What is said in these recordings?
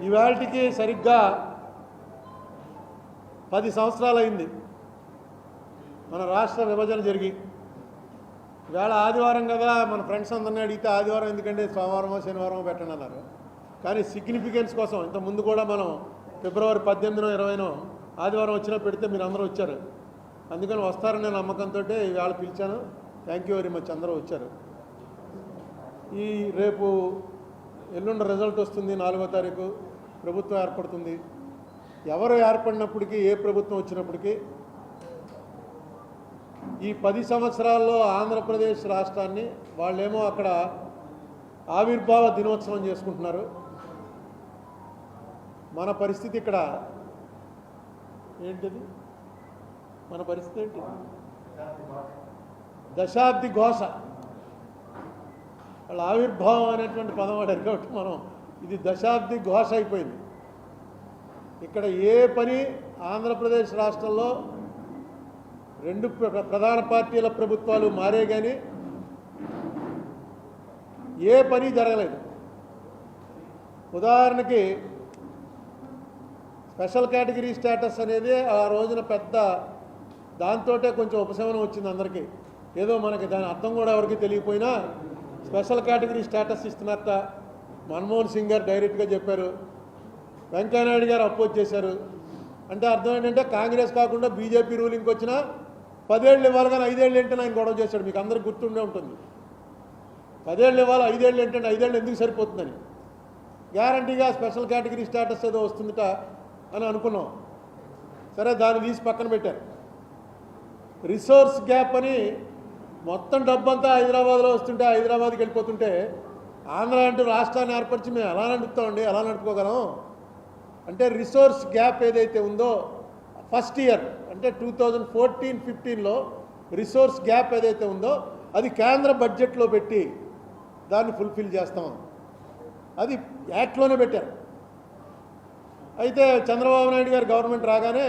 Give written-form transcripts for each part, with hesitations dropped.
ఇవాళకి సరిగ్గా 10 సంవత్సరాలు అయింది మన రాష్ట్ర విభజన జరిగి. ఇవాళ ఆదివారం కదా, మన ఫ్రెండ్స్ అందరినీ అడిగితే ఆదివారం ఎందుకంటే సోమవారమో శనివారమో పెట్టండి అన్నారు. కానీ సిగ్నిఫికెన్స్ కోసం ఇంతకుముందు కూడా మనం ఫిబ్రవరి 18నో 20నో ఆదివారం వచ్చినా పెడితే మీరు అందరూ వచ్చారు. అందుకని వస్తారనే నమ్మకంతో ఇవాళ పిలిచాను. థ్యాంక్ యూ వెరీ మచ్, అందరూ వచ్చారు. ఈ రేపు ఎల్లుండి రిజల్ట్ వస్తుంది, 4వ తారీఖు ప్రభుత్వం ఏర్పడుతుంది. ఎవరు ఏర్పడినప్పటికీ, ఏ ప్రభుత్వం వచ్చినప్పటికీ ఈ 10 సంవత్సరాల్లో ఆంధ్రప్రదేశ్ రాష్ట్రాన్ని వాళ్ళేమో అక్కడ ఆవిర్భావ దినోత్సవం చేసుకుంటున్నారు. మన పరిస్థితి ఇక్కడ ఏంటిది? మన పరిస్థితి ఏంటి? దశాబ్ది ఘోష. వాళ్ళ ఆవిర్భావం అనేటువంటి పదం వాడారు కాబట్టి మనం ఇది దశాబ్ది ఘోష అయిపోయింది. ఇక్కడ ఏ పని ఆంధ్రప్రదేశ్ రాష్ట్రంలో 2 ప్రధాన పార్టీల ప్రభుత్వాలు మారే కానీ ఏ పని జరగలేదు. ఉదాహరణకి స్పెషల్ కేటగిరీ స్టేటస్ అనేది ఆ రోజున పెద్ద దాంతో కొంచెం ఉపశమనం వచ్చింది అందరికీ. ఏదో మనకి దాని అర్థం కూడా ఎవరికి తెలియకపోయినా స్పెషల్ కేటగిరీ స్టేటస్ ఇస్తున్నట్ట మన్మోహన్ సింగ్ గారు డైరెక్ట్గా చెప్పారు. వెంకయ్యనాయుడు గారు అపోజ్ చేశారు. అంటే అర్థం ఏంటంటే కాంగ్రెస్ కాకుండా బీజేపీ రూలింగ్కి వచ్చినా 10 ఏళ్ళు ఇవ్వాలి కానీ 5 ఏళ్ళు ఏంటని ఆయన గొడవ చేశాడు. మీకు అందరికి గుర్తుండే ఉంటుంది. 10 ఏళ్ళు ఇవ్వాలి, 5 ఏళ్ళు ఏంటంటే 5 ఏళ్ళు ఎందుకు సరిపోతుందని. గ్యారంటీగా స్పెషల్ కేటగిరీ స్టేటస్ ఏదో వస్తుందట అని అనుకున్నాం. సరే, దాన్ని తీసి పక్కన పెట్టారు. రిసోర్స్ గ్యాప్ అని మొత్తం డబ్బంతా హైదరాబాద్లో వస్తుంటే, హైదరాబాద్కి వెళ్ళిపోతుంటే ఆంధ్ర అంటూ రాష్ట్రాన్ని ఏర్పరిచి మేము ఎలా నడుపుతామండి, ఎలా నడుపుకోగలం? అంటే రిసోర్స్ గ్యాప్ ఏదైతే ఉందో ఫస్ట్ ఇయర్ అంటే 2014-15లో రిసోర్స్ గ్యాప్ ఏదైతే ఉందో అది కేంద్ర బడ్జెట్లో పెట్టి దాన్ని ఫుల్ఫిల్ చేస్తాం. అది యాక్ట్లోనే పెట్టారు. అయితే చంద్రబాబు నాయుడు గారు గవర్నమెంట్ రాగానే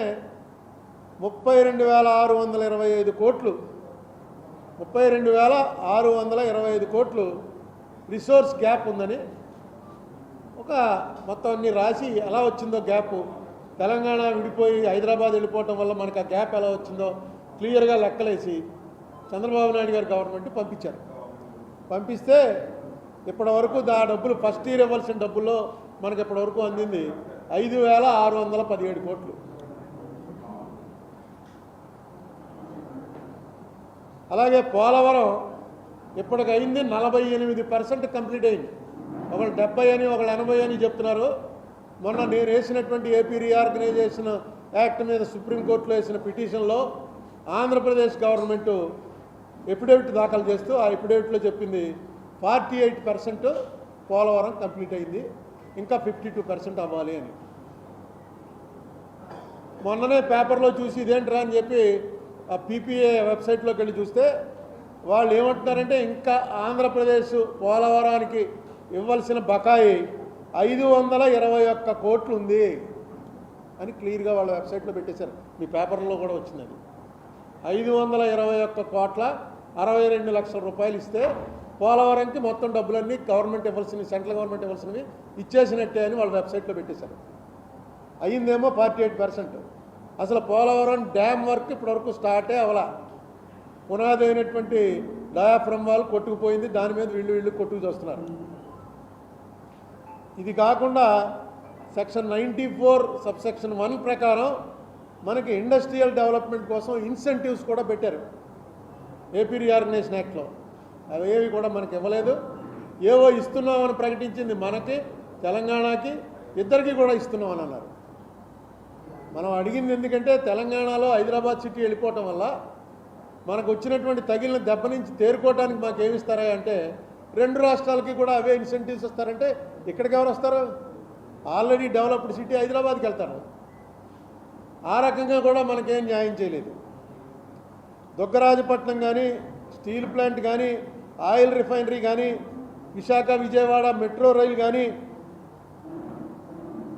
32,625 కోట్లు 32,625 కోట్లు రిసోర్స్ గ్యాప్ ఉందని ఒక మొత్తం అన్ని రాసి ఎలా వచ్చిందో గ్యాప్, తెలంగాణ విడిపోయి హైదరాబాద్ వెళ్ళిపోవటం వల్ల మనకు ఆ గ్యాప్ ఎలా వచ్చిందో క్లియర్గా లెక్కలేసి చంద్రబాబు నాయుడు గారు గవర్నమెంట్ పంపించారు. పంపిస్తే ఇప్పటి వరకు ఆ డబ్బులు ఫస్ట్ ఇయర్ ఇవ్వాల్సిన డబ్బుల్లో మనకి ఇప్పటి వరకు అందింది 5,617 కోట్లు. అలాగే పోలవరం ఇప్పటికి అయింది 48% కంప్లీట్ అయింది. ఒకళ్ళు 70 అని, ఒకళ్ళు 80 అని చెప్తున్నారు. మొన్న నేను వేసినటువంటి ఏపీ రీఆర్గనైజేషన్ యాక్ట్ మీద సుప్రీంకోర్టులో వేసిన పిటిషన్లో ఆంధ్రప్రదేశ్ గవర్నమెంటు ఎఫిడవిట్ దాఖలు చేస్తూ ఆ ఎఫిడవిట్లో చెప్పింది 48% పోలవరం కంప్లీట్ అయింది, ఇంకా 52% అవ్వాలి అని. మొన్ననే పేపర్లో చూసి ఇదేంట్రా అని చెప్పి ఆ పీపీఏ వెబ్సైట్లోకి వెళ్ళి చూస్తే వాళ్ళు ఏమంటున్నారంటే ఇంకా ఆంధ్రప్రదేశ్ పోలవరానికి ఇవ్వాల్సిన బకాయి 521 కోట్లు ఉంది అని క్లియర్గా వాళ్ళ వెబ్సైట్లో పెట్టేశారు. మీ పేపర్లో కూడా వచ్చింది. అది 521 కోట్ల 62 లక్షల రూపాయలు ఇస్తే పోలవరంకి మొత్తం డబ్బులన్నీ గవర్నమెంట్ ఇవ్వాల్సినవి, సెంట్రల్ గవర్నమెంట్ ఇవ్వాల్సినవి ఇచ్చేసినట్టే అని వాళ్ళ వెబ్సైట్లో పెట్టేశారు. అయ్యిందేమో 48%. అసలు పోలవరం డ్యామ్ వర్క్ ఇప్పటివరకు స్టార్టే అవ్వాల. పునాది అయినటువంటి డయాఫ్రమ్ వాల్ కొట్టుకుపోయింది, దాని మీద వీళ్ళు కొట్టుకు చూస్తున్నారు. ఇది కాకుండా సెక్షన్ 94 సబ్సెక్షన్ 1 ప్రకారం మనకి ఇండస్ట్రియల్ డెవలప్మెంట్ కోసం ఇన్సెంటివ్స్ కూడా పెట్టారు ఏపీ రీఆర్గనైజేషన్ యాక్ట్లో. అవేవి కూడా మనకి ఇవ్వలేదు. ఏవో ఇస్తున్నామని ప్రకటించింది మనకి, తెలంగాణకి, ఇద్దరికి కూడా ఇస్తున్నామని అన్నారు. మనం అడిగింది ఎందుకంటే తెలంగాణలో హైదరాబాద్ సిటీ వెళ్ళిపోవటం వల్ల మనకు వచ్చినటువంటి తగిలిన దెబ్బ నుంచి తేరుకోవడానికి మాకు ఏమి ఇస్తారా అంటే 2 రాష్ట్రాలకి కూడా అవే ఇన్సెంటివ్స్ ఇస్తారంటే ఇక్కడికి ఎవరు వస్తారు? ఆల్రెడీ డెవలప్డ్ సిటీ హైదరాబాద్కి వెళ్తారు. ఆ రకంగా కూడా మనకేం న్యాయం చేయలేదు. దుగ్గరాజపట్నం కానీ, స్టీల్ ప్లాంట్ కానీ, ఆయిల్ రిఫైనరీ కానీ, విశాఖ విజయవాడ మెట్రో రైలు కానీ,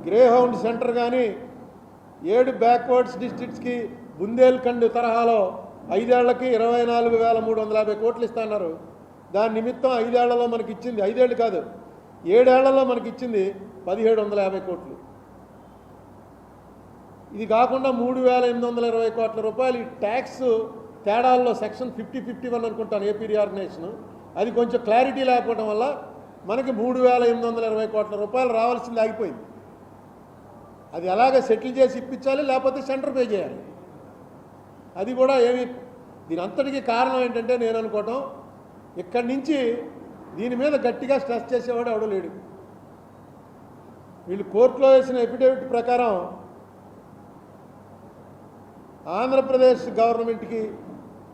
గ్రేహౌండ్ సెంటర్ కానీ, 7 బ్యాక్వర్డ్స్ డిస్ట్రిక్ట్స్కి బుందేల్ఖండ్ తరహాలో 5 ఏళ్లకి 24,350 కోట్లు ఇస్తున్నారు. దాని నిమిత్తం 5 ఏళ్లలో మనకి ఇచ్చింది, 5 ఏళ్ళు కాదు, ఏడేళ్లలో మనకి ఇచ్చింది 1750 కోట్లు. ఇది కాకుండా 3820 కోట్ల రూపాయలు ఈ ట్యాక్స్ తేడాల్లో సెక్షన్ 5051 అనుకుంటాను ఏపీ రీఆర్గనైజేషన్, అది కొంచెం క్లారిటీ లేకపోవడం వల్ల మనకి 3820 కోట్ల రూపాయలు రావాల్సింది ఆగిపోయింది. అది అలాగే సెటిల్ చేసి ఇప్పించాలి, లేకపోతే సెంటర్ పే చేయాలి. అది కూడా ఏమి దీని అంతటికీ కారణం ఏంటంటే నేను అనుకోవటం, ఇక్కడి నుంచి దీని మీద గట్టిగా స్ట్రెస్ చేసేవాడు ఎవడో లేడు. వీళ్ళు కోర్టులో వేసిన ఎఫిడేవిట్ ప్రకారం ఆంధ్రప్రదేశ్ గవర్నమెంట్కి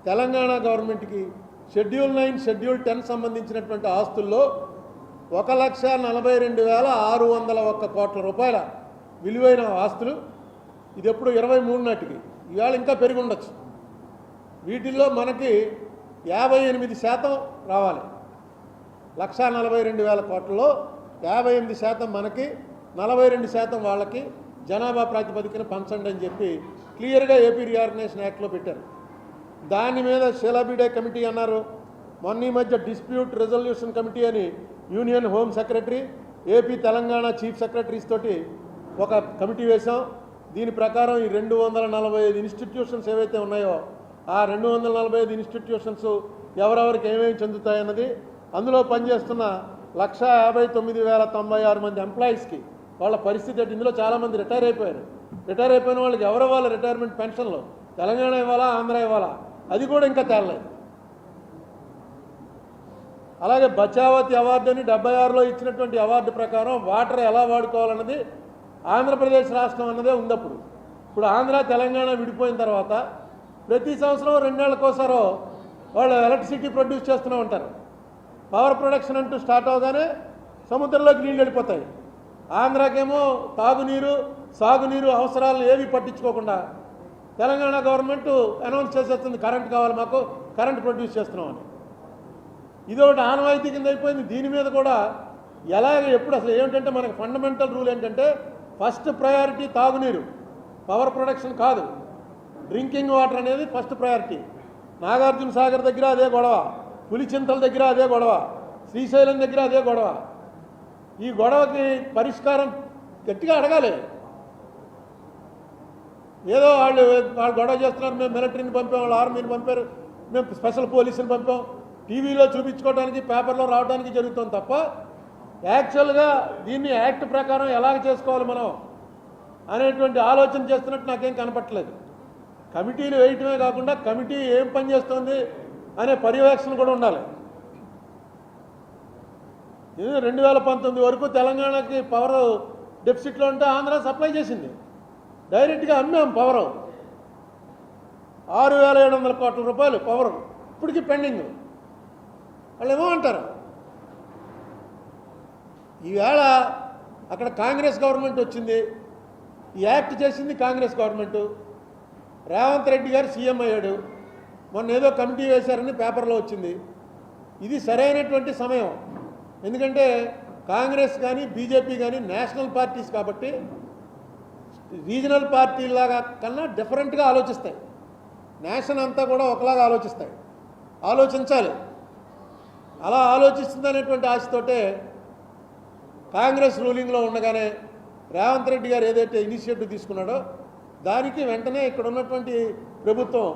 తెలంగాణ గవర్నమెంట్కి షెడ్యూల్ 9 షెడ్యూల్ 10 సంబంధించినటువంటి ఆస్తుల్లో 1,42,601 కోట్ల రూపాయల విలువైన ఆస్తులు. ఇది ఎప్పుడు 23 నాటికి, ఇవాళ ఇంకా పెరిగి ఉండొచ్చు. వీటిల్లో మనకి 58% రావాలి. 1,42,000 కోట్లలో 58% మనకి, 42% వాళ్ళకి జనాభా ప్రాతిపదికన పంచండి అని చెప్పి క్లియర్గా ఏపీ రీఆర్గనైజేషన్ యాక్ట్లో పెట్టారు. దాని మీద షీలాబిడే కమిటీ అన్నారు. మొన్న ఈ మధ్య డిస్ప్యూట్ రెజల్యూషన్ కమిటీ అని union home secretary, AP Telangana chief secretaries తోటి ఒక కమిటీ వేశాం. దీని ప్రకారం ఈ 245 ఇన్స్టిట్యూషన్స్ ఏవైతే ఉన్నాయో ఆ 245 ఇన్స్టిట్యూషన్స్ ఎవరెవరికి ఏమేమి చెందుతాయన్నది, అందులో పనిచేస్తున్న 1,59,096 మంది ఎంప్లాయీస్కి వాళ్ళ పరిస్థితి ఏంటి. ఇందులో చాలామంది రిటైర్ అయిపోయారు. రిటైర్ అయిపోయిన వాళ్ళకి ఎవరు ఇవ్వాలి రిటైర్మెంట్ పెన్షన్లు? తెలంగాణ ఇవ్వాలా, ఆంధ్ర ఇవ్వాలా? అది కూడా ఇంకా తేలలేదు. అలాగే బచావతి అవార్డు అని 76లో ఇచ్చినటువంటి అవార్డు ప్రకారం వాటర్ ఎలా వాడుకోవాలన్నది ఆంధ్రప్రదేశ్ రాష్ట్రం అన్నదే ఉంది. ఇప్పుడు ఆంధ్ర తెలంగాణ విడిపోయిన తర్వాత ప్రతి సంవత్సరం 2 ఏళ్లకోసారో వాళ్ళు ఎలక్ట్రిసిటీ ప్రొడ్యూస్ చేస్తూనే ఉంటారు. పవర్ ప్రొడక్షన్ అంటూ స్టార్ట్ అవగానే సముద్రంలోకి నీళ్ళు వెళ్ళిపోతాయి. ఆంధ్రాకేమో తాగునీరు సాగునీరు అవసరాలను ఏవి పట్టించుకోకుండా తెలంగాణ గవర్నమెంట్ అనౌన్స్ చేసేస్తుంది, కరెంట్ కావాలి మాకు, కరెంట్ ప్రొడ్యూస్ చేస్తున్నామని. ఇది ఒకటి ఆనవాయితీ కింద అయిపోయింది. దీని మీద కూడా ఎలాగ ఎప్పుడు అసలు ఏమిటంటే మనకి ఫండమెంటల్ రూల్ ఏంటంటే ఫస్ట్ ప్రయారిటీ తాగునీరు, పవర్ ప్రొడక్షన్ కాదు. డ్రింకింగ్ వాటర్ అనేది ఫస్ట్ ప్రయారిటీ. నాగార్జున సాగర్ దగ్గర అదే గొడవ, పులిచింతల దగ్గర అదే గొడవ, శ్రీశైలం దగ్గర అదే గొడవ. ఈ గొడవకి పరిష్కారం గట్టిగా అడగాలి. ఏదో వాళ్ళు గొడవ చేస్తున్నారు, మేము మిలిటరీని పంపాం, వాళ్ళు ఆర్మీని పంపారు, మేము స్పెషల్ పోలీసుని పంపాం, టీవీలో చూపించుకోవడానికి పేపర్లో రావడానికి జరుగుతుంది తప్ప యాక్చువల్గా దీన్ని యాక్ట్ ప్రకారం ఎలాగ చేసుకోవాలి మనం అనేటువంటి ఆలోచన చేస్తున్నట్టు నాకేం కనపట్టలేదు. కమిటీలు వేయటమే కాకుండా కమిటీ ఏం పని చేస్తుంది అనే పర్యవేక్షణ కూడా ఉండాలి. 2019 వరకు తెలంగాణకి పవర్ డెఫిసిట్లో ఉంటే ఆంధ్ర సప్లై చేసింది, డైరెక్ట్గా అమ్మాం పవర్. 6,700 కోట్ల రూపాయలు పవర్ ఇప్పటికీ పెండింగ్. వాళ్ళు ఏమో అంటారు. ఈవేళ అక్కడ కాంగ్రెస్ గవర్నమెంట్ వచ్చింది, ఈ యాక్ట్ చేసింది కాంగ్రెస్ గవర్నమెంటు. రేవంత్ రెడ్డి గారు సీఎం అయ్యాడు, మొన్న ఏదో కమిటీ వేశారని పేపర్లో వచ్చింది. ఇది సరైనటువంటి సమయం. ఎందుకంటే కాంగ్రెస్ కానీ బీజేపీ కానీ నేషనల్ పార్టీస్ కాబట్టి రీజనల్ పార్టీలాగా కన్నా డిఫరెంట్గా ఆలోచిస్తాయి. నేషన్ అంతా కూడా ఒకలాగా ఆలోచిస్తాయి. ఆలోచించాలి. అలా ఆలోచిస్తుందనేటువంటి ఆశతోటే కాంగ్రెస్ రూలింగ్లో ఉండగానే రేవంత్ రెడ్డి గారు ఏదైతే ఇనిషియేటివ్ తీసుకున్నాడో దానికి వెంటనే ఇక్కడ ఉన్నటువంటి ప్రభుత్వం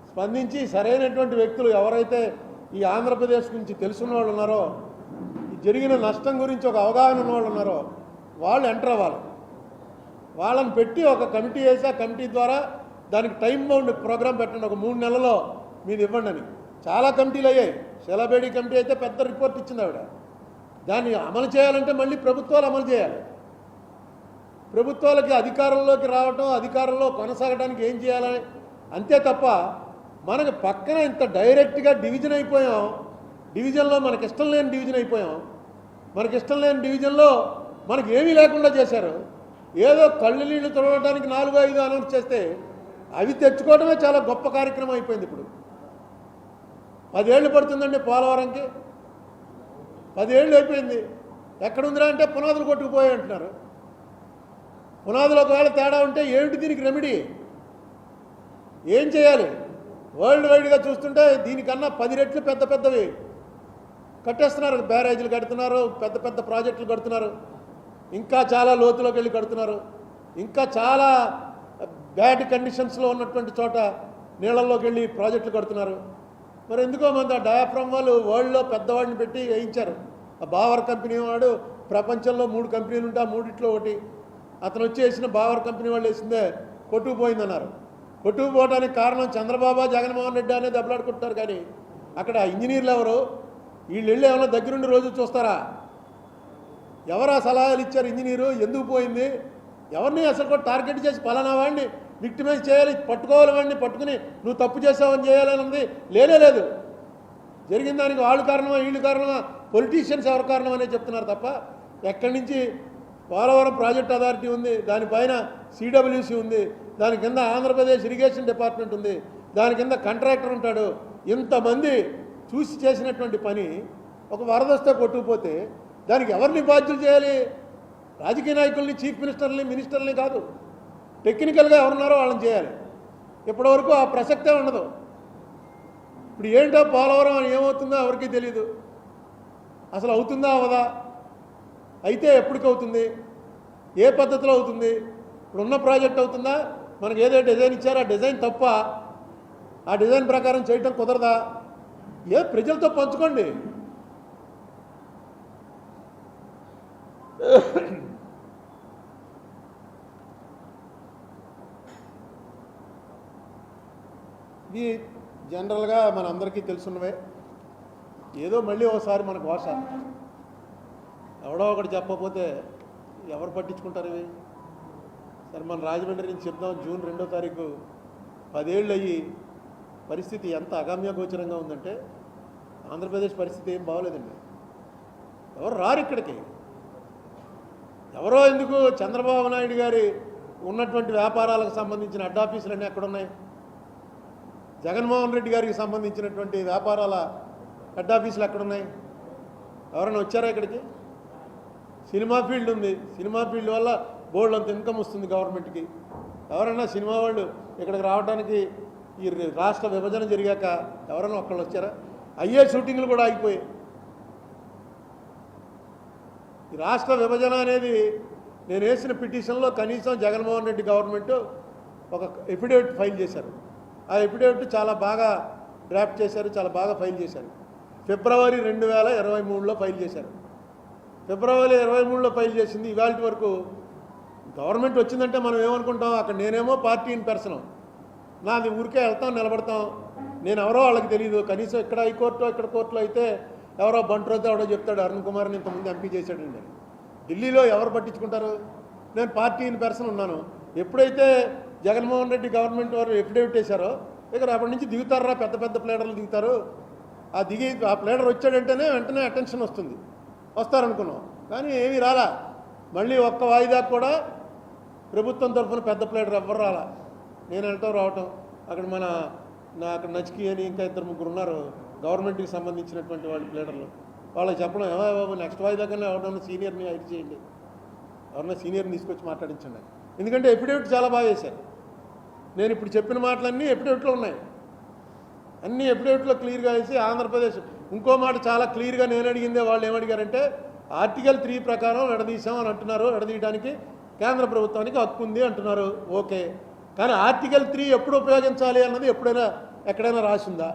స్పందించి సరైనటువంటి వ్యక్తులు ఎవరైతే ఈ ఆంధ్రప్రదేశ్ గురించి తెలుసున్న వాళ్ళు ఉన్నారో, ఈ జరిగిన నష్టం గురించి ఒక అవగాహన ఉన్న వాళ్ళు ఉన్నారో వాళ్ళు ఎంటర్ అవ్వాలి. వాళ్ళని పెట్టి ఒక కమిటీ వేసి ఆ కమిటీ ద్వారా దానికి టైం బౌండ్ ప్రోగ్రాం పెట్టండి, ఒక 3 నెలల్లో మీరు ఇవ్వండి అని. చాలా కమిటీలు అయ్యాయి. షీలాబేడి కమిటీ అయితే పెద్ద రిపోర్ట్ ఇచ్చింది ఆవిడ. దాన్ని అమలు చేయాలంటే మళ్ళీ ప్రభుత్వాలు అమలు చేయాలి. ప్రభుత్వాలకి అధికారంలోకి రావటం, అధికారంలో కొనసాగడానికి ఏం చేయాలని అంతే తప్ప మనకు పక్కన ఇంత డైరెక్ట్గా డివిజన్ అయిపోయాం. డివిజన్లో మనకి ఇష్టం లేని డివిజన్ అయిపోయాం. మనకి ఇష్టం లేని డివిజన్లో మనకి ఏమీ లేకుండా చేశారు. ఏదో కళ్ళు నీళ్లు తుడవడానికి 4-5 అనౌన్స్ చేస్తే అవి తెచ్చుకోవడమే చాలా గొప్ప కార్యక్రమం అయిపోయింది. ఇప్పుడు 10 ఏళ్ళు పడుతుందండి పోలవరంకి. 10 ఏళ్ళు అయిపోయింది. ఎక్కడుందిరా అంటే పునాదులు కొట్టుకుపోయాయి అంటున్నారు. పునాదులు ఒకవేళ తేడా ఉంటే ఏమిటి దీనికి రెమెడీ? ఏం చేయాలి? వరల్డ్ వైడ్గా చూస్తుంటే దీనికన్నా 10 రెట్లు పెద్ద పెద్దవి కట్టేస్తున్నారు, బ్యారేజీలు కడుతున్నారు, పెద్ద పెద్ద ప్రాజెక్టులు కడుతున్నారు, ఇంకా చాలా లోతులోకి వెళ్ళి కడుతున్నారు, ఇంకా చాలా బ్యాడ్ కండిషన్స్లో ఉన్నటువంటి చోట నీళ్ళల్లోకి వెళ్ళి ప్రాజెక్టులు కడుతున్నారు. మరి ఎందుకో మంది ఆ డయాఫ్రమ్ వాళ్ళు వరల్డ్లో పెద్దవాడిని పెట్టి వేయించారు. ఆ బావర్ కంపెనీ వాడు ప్రపంచంలో 3 కంపెనీలు ఉంటే ఆ 3ట్లో ఒకటి అతను వచ్చి వేసిన బావర్ కంపెనీ వాళ్ళు వేసిందే కొట్టుకుపోయిందన్నారు. కొట్టుకుపోవడానికి కారణం చంద్రబాబు జగన్మోహన్ రెడ్డి అనేది దెబ్బలాడుకుంటున్నారు. కానీ అక్కడ ఇంజనీర్లు ఎవరు? వీళ్ళు వెళ్ళి ఏమైనా దగ్గరుండి రోజు చూస్తారా? ఎవరు ఆ సలహాలు ఇచ్చారు? ఇంజనీరు ఎందుకు పోయింది? ఎవరిని అసలు కూడా టార్గెట్ చేసి పలానా వాడిని విక్టిమైజ్ చేయాలి, పట్టుకోవాలి, వాడిని పట్టుకుని నువ్వు తప్పు చేసావని చేయాలని ఉంది? లేదు. జరిగిన దానికి వాళ్ళు కారణమా వీళ్ళు కారణమా, పొలిటీషియన్స్ ఎవరు కారణం అనేది చెప్తున్నారు తప్ప ఎక్కడి నుంచి పోలవరం ప్రాజెక్ట్ అథారిటీ ఉంది, దానిపైన సిడబ్ల్యూసి ఉంది, దాని కింద ఆంధ్రప్రదేశ్ ఇరిగేషన్ డిపార్ట్మెంట్ ఉంది, దాని కింద కాంట్రాక్టర్ ఉంటాడు. ఇంతమంది చూసి చేసినటువంటి పని ఒక వరదస్తే కొట్టుకుపోతే దానికి ఎవరిని బాధ్యులు చేయాలి? రాజకీయ నాయకుల్ని, చీఫ్ మినిస్టర్ని కాదు, టెక్నికల్గా ఎవరున్నారో వాళ్ళని చేయాలి. ఇప్పటివరకు ఆ ప్రసక్తే ఉండదు. ఇప్పుడు ఏంటో పోలవరం అని ఏమవుతుందో ఎవరికీ తెలియదు. అసలు అవుతుందా అవదా? అయితే ఎప్పటికవుతుంది? ఏ పద్ధతిలో అవుతుంది? ఇప్పుడున్న ప్రాజెక్ట్ అవుతుందా? మనకు ఏదో డిజైన్ ఇచ్చారో ఆ డిజైన్ తప్ప, ఆ డిజైన్ ప్రకారం చేయటం కుదరదా? ప్రజలతో పంచుకోండి. ఇది జనరల్గా మనందరికీ తెలుసున్నవే. ఏదో మళ్ళీ ఒకసారి మనకు భాష ఎవడో ఒకటి చెప్పకపోతే ఎవరు పట్టించుకుంటారు ఇవి? సరే, మన రాజమండ్రి నుంచి చెప్దాం. జూన్ 2వ తారీఖు 10 ఏళ్ళు అయ్యి పరిస్థితి ఎంత అగమ్యగోచరంగా ఉందంటే ఆంధ్రప్రదేశ్ పరిస్థితి ఏం బాగోలేదండి. ఎవరు రారు ఇక్కడికి. ఎవరో ఎందుకు? చంద్రబాబు నాయుడు గారి ఉన్నటువంటి వ్యాపారాలకు సంబంధించిన హెడ్ ఆఫీసులన్నీ ఎక్కడున్నాయి? జగన్మోహన్ రెడ్డి గారికి సంబంధించినటువంటి వ్యాపారాల హెడ్ ఆఫీసులు ఎక్కడున్నాయి? ఎవరైనా వచ్చారా ఇక్కడికి? సినిమా ఫీల్డ్ ఉంది, సినిమా ఫీల్డ్ వల్ల బోల్డ్ అంత ఇన్కమ్ వస్తుంది గవర్నమెంట్కి. ఎవరైనా సినిమా వాళ్ళు ఇక్కడికి రావడానికి ఈ రాష్ట్ర విభజన జరిగాక ఎవరైనా ఒక్కళ్ళు వచ్చారా? అయ్యే షూటింగ్లు కూడా ఆగిపోయాయి. ఈ రాష్ట్ర విభజన అనేది నేను వేసిన పిటిషన్లో కనీసం జగన్మోహన్ రెడ్డి గవర్నమెంట్ ఒక ఎఫిడేవిట్ ఫైల్ చేశారు. ఆ ఎఫిడేవిట్ చాలా బాగా డ్రాఫ్ట్ చేశారు, చాలా బాగా ఫైల్ చేశారు. ఫిబ్రవరి 2023లో ఫైల్ చేశారు. ఫిబ్రవరి 23లో ఫైల్ చేసింది. ఇవాళ వరకు గవర్నమెంట్ వచ్చిందంటే మనం ఏమనుకుంటాం? అక్కడ నేనేమో పార్టీ ఇన్ పర్సన్, నాది ఊరికే వెళ్తాం, నిలబడతాం, నేను ఎవరో వాళ్ళకి తెలియదు. కనీసం ఇక్కడ హైకోర్టు, ఇక్కడ కోర్టులో అయితే ఎవరో బంట్రోతో ఎవడో చెప్తాడు అరుణ్ కుమార్ని ఇంతకుముందు ఎంపీ చేశాడండి. ఢిల్లీలో ఎవరు పట్టించుకుంటారు? నేను పార్టీ ఇన్ పర్సన్ ఉన్నాను. ఎప్పుడైతే జగన్మోహన్ రెడ్డి గవర్నమెంట్ వారు ఎఫిడేవిట్ వేశారో ఇక్కడ అప్పటి నుంచి దిగుతారా, పెద్ద పెద్ద ప్లేడర్లు దిగుతారు. ఆ ప్లేడర్ వచ్చాడంటేనే వెంటనే అటెన్షన్ వస్తారనుకున్నాం. కానీ ఏమీ రాలా. మళ్ళీ ఒక్క వాయిదా కూడా ప్రభుత్వం తరఫున పెద్ద ప్లేడర్ ఎవ్వరు రాలా. నేను వెళ్ళటం రావటం, అక్కడ అక్కడ నచికి అని ఇంకా 2-3 ఉన్నారు గవర్నమెంట్కి సంబంధించినటువంటి వాళ్ళు ప్లేడర్లు. వాళ్ళకి చెప్పడం, ఏమో బాబు నెక్స్ట్ వాయిదా కన్నా ఎవరన్నా సీనియర్ని హైర్ చేయండి, ఎవరన్నా సీనియర్ని తీసుకొచ్చి మాట్లాడించండి. ఎందుకంటే ఎఫిడేవిట్ చాలా బాగా వేశారు. నేను ఇప్పుడు చెప్పిన మాటలన్నీ ఎఫిడేవిట్లో ఉన్నాయి. అన్ని ఎఫిడేవిట్లో క్లియర్గా వేసి ఆంధ్రప్రదేశ్ ఇంకో మాట చాలా క్లియర్గా నేను అడిగిందే వాళ్ళు ఏమడిగారంటే ఆర్టికల్ 3 ప్రకారం విడదీసాం అని అంటున్నారు. విడదీయడానికి కేంద్ర ప్రభుత్వానికి హక్కు ఉంది అంటున్నారు. ఓకే, కానీ ఆర్టికల్ 3 ఎప్పుడు ఉపయోగించాలి అన్నది ఎక్కడైనా రాసిందా?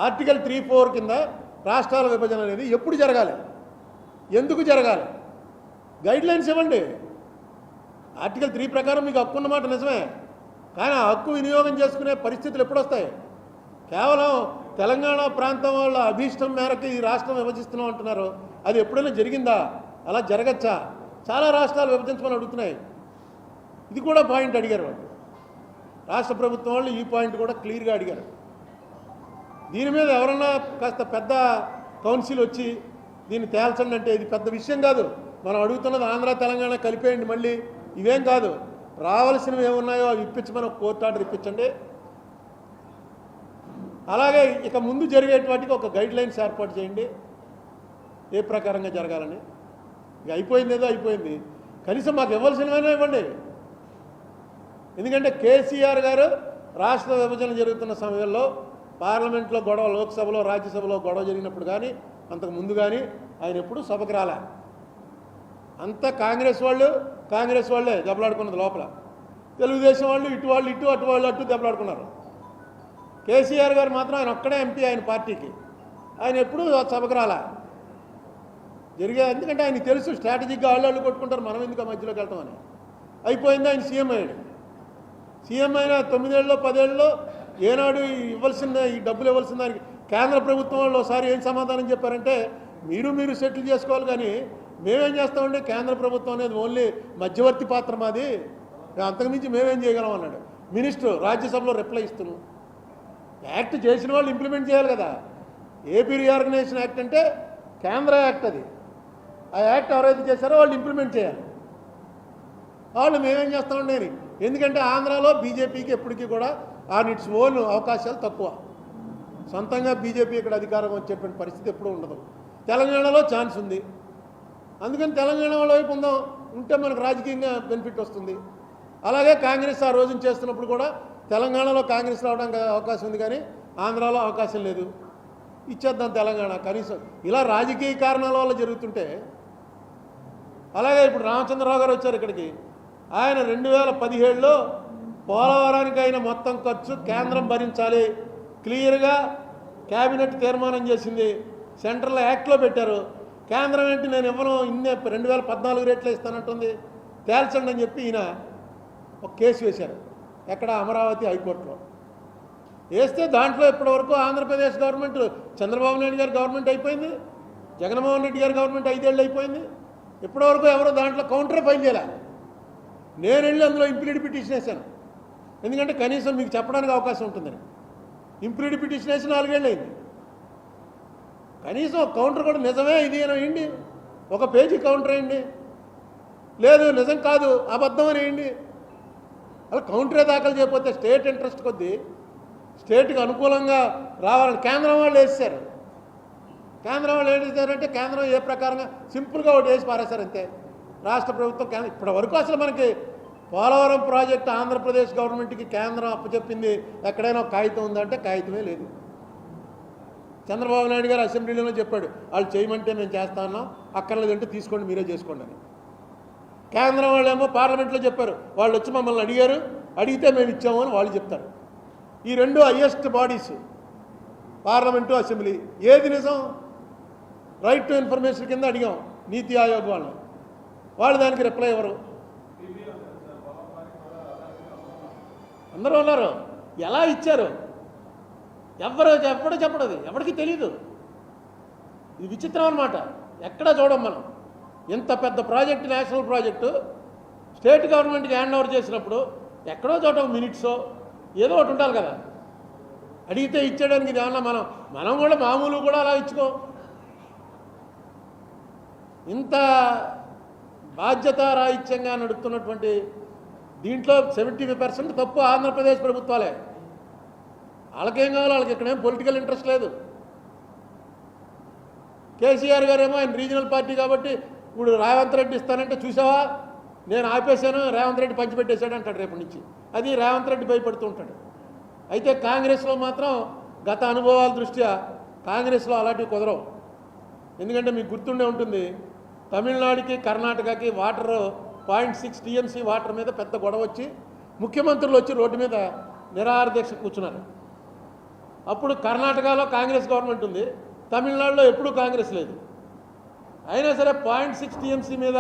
ఆర్టికల్ 3(4) కింద రాష్ట్రాల విభజన అనేది ఎప్పుడు జరగాలి, ఎందుకు జరగాలి? గైడ్లైన్స్ ఇవ్వండి. ఆర్టికల్ 3 ప్రకారం మీకు హక్కు ఉన్నమాట నిజమే, కానీ ఆ హక్కు వినియోగం చేసుకునే పరిస్థితులు ఎప్పుడు వస్తాయి? కేవలం తెలంగాణ ప్రాంతం వాళ్ళ అభీష్టం మేరకు ఈ రాష్ట్రం విభజిస్తున్నాం అంటున్నారు. అది ఎప్పుడైనా జరిగిందా? అలా జరగచ్చా? చాలా రాష్ట్రాలు విభజించమని అడుగుతున్నాయి. ఇది కూడా పాయింట్ అడిగారు వాళ్ళు. రాష్ట్ర ప్రభుత్వం వాళ్ళు ఈ పాయింట్ కూడా క్లియర్గా అడిగారు. దీని మీద ఎవరన్నా కాస్త పెద్ద కౌన్సిల్ వచ్చి దీన్ని తేల్చండి అంటే ఇది పెద్ద విషయం కాదు. మనం అడుగుతున్నది ఆంధ్ర తెలంగాణ కలిపేయండి, మళ్ళీ ఇవేం కాదు. రావాల్సినవి ఏమున్నాయో అవి ఇప్పించమని ఒక కోర్టు ఆర్డర్ ఇప్పించండి. అలాగే ఇక ముందు జరిగేటివాటికి ఒక గైడ్లైన్స్ ఏర్పాటు చేయండి, ఏ ప్రకారంగా జరగాలని. ఇక అయిపోయింది ఏదో అయిపోయింది, కనీసం మాకు ఇవ్వాల్సినవైనా ఇవ్వండి. ఎందుకంటే కేసీఆర్ గారు రాష్ట్ర విభజన జరుగుతున్న సమయంలో పార్లమెంట్లో గొడవ, లోక్సభలో రాజ్యసభలో గొడవ జరిగినప్పుడు కానీ అంతకు ముందు కానీ ఆయన ఎప్పుడు సభకు రాలే. అంతా కాంగ్రెస్ వాళ్ళే దెబ్బలాడుకున్నది లోపల. తెలుగుదేశం వాళ్ళు ఇటు అటు వాళ్ళు అటు దెబ్బలాడుకున్నారు. కేసీఆర్ గారు మాత్రం ఆయన ఒక్కడే ఎంపీ ఆయన పార్టీకి, ఆయన ఎప్పుడు సభకు రాలే జరిగే. ఎందుకంటే ఆయనకి తెలుసు స్ట్రాటజిక్గా వాళ్ళు కొట్టుకుంటారు, మనం ఎందుకు మధ్యలోకి వెళ్తామని. అయిపోయింది, ఆయన సీఎం అయ్యాడు. సీఎం అయిన 9 ఏళ్ళలో 10 ఏళ్ళలో ఏనాడు ఈ డబ్బులు ఇవ్వాల్సిన దానికి కేంద్ర ప్రభుత్వం వాళ్ళు ఒకసారి ఏం సమాధానం చెప్పారంటే, మీరు సెటిల్ చేసుకోవాలి, కానీ మేమేం చేస్తామంటే కేంద్ర ప్రభుత్వం అనేది ఓన్లీ మధ్యవర్తి పాత్ర మాది, అంతకుమించి మేమేం చేయగలం అన్నాడు మినిస్టర్. రాజ్యసభలో రిప్లై ఇస్తున్నాం. యాక్ట్ చేసిన వాళ్ళు ఇంప్లిమెంట్ చేయాలి కదా. ఏపీ రీఆర్గనైజేషన్ యాక్ట్ అంటే కేంద్ర యాక్ట్, అది ఆ యాక్ట్ ఎవరైతే చేశారో వాళ్ళు ఇంప్లిమెంట్ చేయాలి. వాళ్ళు మేమేం చేస్తామండి, ఎందుకంటే ఆంధ్రాలో బీజేపీకి ఎప్పటికీ కూడా ఆన్ ఇట్స్ ఓన్ అవకాశాలు తక్కువ. సొంతంగా బీజేపీ ఇక్కడ అధికారం వచ్చేటువంటి పరిస్థితి ఎప్పుడూ ఉండదు. తెలంగాణలో ఛాన్స్ ఉంది, అందుకని తెలంగాణ వాళ్ళ వైపు ఉంటే మనకు రాజకీయంగా బెనిఫిట్ వస్తుంది. అలాగే కాంగ్రెస్ ఆ రోజున చేస్తున్నప్పుడు కూడా తెలంగాణలో కాంగ్రెస్ రావడానికి అవకాశం ఉంది, కానీ ఆంధ్రాలో అవకాశం లేదు. ఇచ్చేద్దాం తెలంగాణ కనీసం. ఇలా రాజకీయ కారణాల వల్ల జరుగుతుంటే, అలాగే ఇప్పుడు రామచంద్రరావు గారు వచ్చారు ఇక్కడికి. ఆయన 2017లో పోలవరానికి అయిన మొత్తం ఖర్చు కేంద్రం భరించాలి క్లియర్గా క్యాబినెట్ తీర్మానం చేసింది. సెంట్రల్ యాక్ట్లో పెట్టారు. కేంద్రం ఏంటి నేను ఇవ్వను, 2014 రేట్లు ఇస్తానంటుంది, తేల్చండి అని చెప్పి ఈయన ఒక కేసు వేశారు. ఎక్కడ? అమరావతి హైకోర్టులో వేస్తే దాంట్లో ఇప్పటివరకు ఆంధ్రప్రదేశ్ గవర్నమెంట్, చంద్రబాబు నాయుడు గారి గవర్నమెంట్ అయిపోయింది, జగన్మోహన్ రెడ్డి గారి గవర్నమెంట్ 5 ఏళ్ళు అయిపోయింది, ఇప్పటివరకు ఎవరో దాంట్లో కౌంటర్ ఫైల్ చేయాలి. నేను వెళ్ళి అందులో ఇంప్లీడ్ పిటిషన్ వేశాను, ఎందుకంటే కనీసం మీకు చెప్పడానికి అవకాశం ఉంటుందని. ఇంప్లీడ్ పిటిషన్ వేసి 4 ఏళ్ళు అయింది. కనీసం కౌంటర్ కూడా నిజమే ఇది అని వేయండి, ఒక పేజీ కౌంటర్ వేయండి, లేదు నిజం కాదు అబద్ధం అని వేయండి. అలా కౌంటరే దాఖలు చేయకపోతే స్టేట్ ఇంట్రెస్ట్ కొద్దీ స్టేట్కి అనుకూలంగా రావాలని కేంద్రం వాళ్ళు వేసారు. కేంద్రం వాళ్ళు ఏం చేశారంటే, కేంద్రం ఏ ప్రకారంగా సింపుల్గా ఒకటి వేసి పారేశారు అంతే. రాష్ట్ర ప్రభుత్వం ఇప్పటి వరకు అసలు మనకి పోలవరం ప్రాజెక్టు ఆంధ్రప్రదేశ్ గవర్నమెంట్కి కేంద్రం అప్పచెప్పింది ఎక్కడైనా ఒక కాగితం ఉందంటే కాగితమే లేదు. చంద్రబాబు నాయుడు గారు అసెంబ్లీలో చెప్పాడు, వాళ్ళు చేయమంటే మేము చేస్తా ఉన్నాం, అక్కర్లేదంటే తీసుకోండి మీరే చేసుకోండి అని. కేంద్రం వాళ్ళేమో పార్లమెంట్లో చెప్పారు, వాళ్ళు వచ్చి మమ్మల్ని అడిగారు, అడిగితే మేము ఇచ్చాము అని వాళ్ళు చెప్తారు. ఈ రెండు హయ్యెస్ట్ బాడీస్ పార్లమెంటు, అసెంబ్లీ, ఏది నిజం? రైట్ టు ఇన్ఫర్మేషన్ కింద అడిగాం నీతి ఆయోగ్ వాళ్ళు దానికి రిప్లై ఇవ్వరు. అందరూ ఉన్నారు, ఎలా ఇచ్చారు ఎప్పుడు చెప్పడది ఎవరికి తెలీదు. ఇది విచిత్రం అన్నమాట. ఎక్కడా చూడం మనం. ఇంత పెద్ద ప్రాజెక్టు, నేషనల్ ప్రాజెక్టు స్టేట్ గవర్నమెంట్కి హ్యాండ్ ఓవర్ చేసినప్పుడు ఎక్కడో చోట మినిట్సో ఏదో ఒకటి ఉండాలి కదా. అడిగితే ఇచ్చేయడానికి ఇది ఏమన్నా మనం కూడా మామూలు కూడా అలా ఇచ్చుకో. ఇంత బాధ్యతారాహిత్యంగా నడుపుతున్నటువంటి దీంట్లో 75% తప్పు ఆంధ్రప్రదేశ్ ప్రభుత్వాలే. వాళ్ళకేం కావాలి, వాళ్ళకి ఇక్కడేం పొలిటికల్ ఇంట్రెస్ట్ లేదు. కేసీఆర్ గారేమో ఆయన రీజనల్ పార్టీ కాబట్టి ఇప్పుడు రేవంత్ రెడ్డి ఇస్తానంటే చూసావా నేను ఆపేశాను, రేవంత్ రెడ్డి పంచిపెట్టేశాడు అంటాడు రేపటి నుంచి. అది రేవంత్ రెడ్డి భయపడుతూ ఉంటాడు. అయితే కాంగ్రెస్లో మాత్రం గత అనుభవాల దృష్ట్యా కాంగ్రెస్లో అలాంటివి కుదరవు. ఎందుకంటే మీకు గుర్తుండే ఉంటుంది, తమిళనాడుకి కర్ణాటకకి వాటర్ 0.6 TMC వాటర్ మీద పెద్ద గొడవ వచ్చి ముఖ్యమంత్రులు వచ్చి రోడ్డు మీద నిరాహార దీక్ష కూర్చున్నారు. అప్పుడు కర్ణాటకలో కాంగ్రెస్ గవర్నమెంట్ ఉంది, తమిళనాడులో ఎప్పుడూ కాంగ్రెస్ లేదు. అయినా సరే 0.6 TMC మీద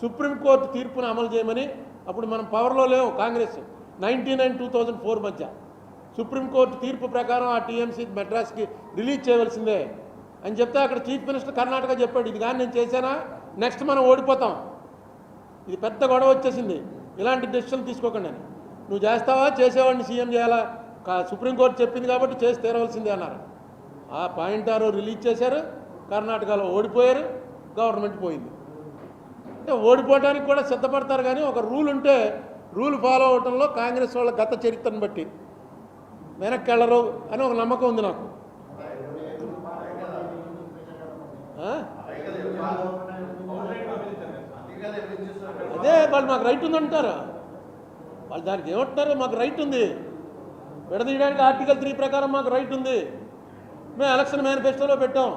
సుప్రీంకోర్టు తీర్పును అమలు చేయమని, అప్పుడు మనం పవర్లో లేవు కాంగ్రెస్, 1999-2004 మధ్య సుప్రీంకోర్టు తీర్పు ప్రకారం ఆ TMC మెడ్రాస్కి రిలీజ్ చేయవలసిందే అని చెప్తే అక్కడ చీఫ్ మినిస్టర్ కర్ణాటక చెప్పాడు, ఇది కానీ నేను చేశానా నెక్స్ట్ మనం ఓడిపోతాం, ఇది పెద్ద గొడవ వచ్చేసింది, ఇలాంటి డెసిషన్ తీసుకోకండి అని. నువ్వు చేస్తావా, చేసేవాడిని సీఎం చేయాలా, సుప్రీంకోర్టు చెప్పింది కాబట్టి చేసి తీరవలసిందే అన్నారు. ఆ పాయింట్ రిలీజ్ చేశారు, కర్ణాటకలో ఓడిపోయారు, గవర్నమెంట్ పోయింది. అంటే ఓడిపోవడానికి కూడా సిద్ధపడతారు, కానీ ఒక రూల్ ఉంటే రూల్ ఫాలో అవడంలో కాంగ్రెస్ వాళ్ళ గత చరిత్రను బట్టి వెనక్కి వెళ్ళరు అని ఒక నమ్మకం ఉంది నాకు. అదే వాళ్ళు మాకు రైట్ ఉంది అంటారు, వాళ్ళు దానికి ఏమంటున్నారు, మాకు రైట్ ఉంది, విడదీయడానికి ఆర్టికల్ 3 ప్రకారం మాకు రైట్ ఉంది. మేము ఎలక్షన్ మేనిఫెస్టోలో పెట్టాం.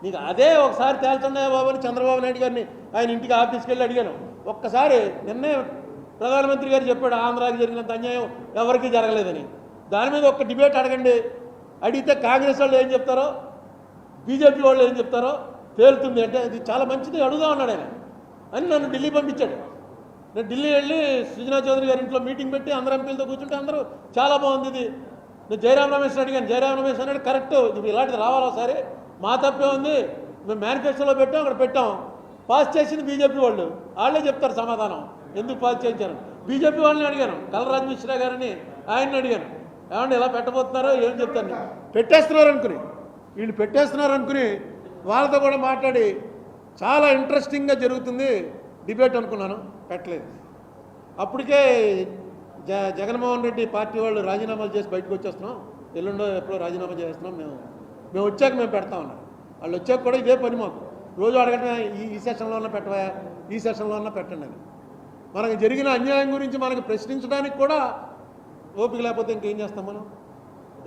నీకు అదే ఒకసారి తేల్చున్నాయా బాబు అని చంద్రబాబు నాయుడు గారిని ఆయన ఇంటికి ఆఫీస్కి వెళ్ళి అడిగాను. ఒక్కసారి నిన్నే ప్రధానమంత్రి గారు చెప్పాడు ఆంధ్రాకి జరిగినంత అన్యాయం ఎవరికీ జరగలేదని. దాని మీద ఒక్క డిబేట్ అడగండి. అడిగితే కాంగ్రెస్ వాళ్ళు ఏం చెప్తారో బీజేపీ వాళ్ళు ఏం చెప్తారో తేలుతుంది. అంటే ఇది చాలా మంచిది అడుగుదాం అన్నాడు ఆయన అని నన్ను ఢిల్లీ పంపించాడు. నేను ఢిల్లీ వెళ్ళి సుజనా చౌదరి గారి ఇంట్లో మీటింగ్ పెట్టి అందరు ఎంపీలతో కూర్చుంటే అందరూ చాలా బాగుంది ఇది. నేను జయరాం రమేష్ అడిగాను. జయరాం రమేష్ అన్నాడు కరెక్ట్, ఇది ఇలాంటిది రావాలా సరే మా తప్పే ఉంది, మేము మేనిఫెస్టోలో పెట్టాం, అక్కడ పెట్టాం, పాస్ చేసింది బీజేపీ వాళ్ళు, వాళ్ళే చెప్తారు సమాధానం ఎందుకు పాస్ చేయించారు. బీజేపీ వాళ్ళని అడిగాను, కలరాజ్ మిశ్రా గారిని ఆయన్ని అడిగాను, ఏమంటే ఇలా పెట్టబోతున్నారో ఏం చెప్తాను. పెట్టేస్తున్నారు అనుకుని వీళ్ళు పెట్టేస్తున్నారు అనుకుని వాళ్ళతో కూడా మాట్లాడి చాలా ఇంట్రెస్టింగ్గా జరుగుతుంది డిబేట్ అనుకున్నాను. పెట్టలేదు. అప్పటికే జగన్మోహన్ రెడ్డి పార్టీ వాళ్ళు రాజీనామాలు చేసి బయటకు వచ్చేస్తున్నాం, ఎల్లుండో ఎప్పుడో రాజీనామా చేస్తున్నాం, మేము వచ్చాక మేము పెడతామన్నారు. వాళ్ళు వచ్చాక కూడా ఇదే పని మాకు రోజు అడగటమే, ఈ సెషన్లో ఉన్నా పెట్టవా, ఈ సెషన్లో ఉన్నా పెట్టండి అని. మనకు జరిగిన అన్యాయం గురించి మనకు ప్రశ్నించడానికి కూడా ఓపిక లేకపోతే ఇంకేం చేస్తాం, మనం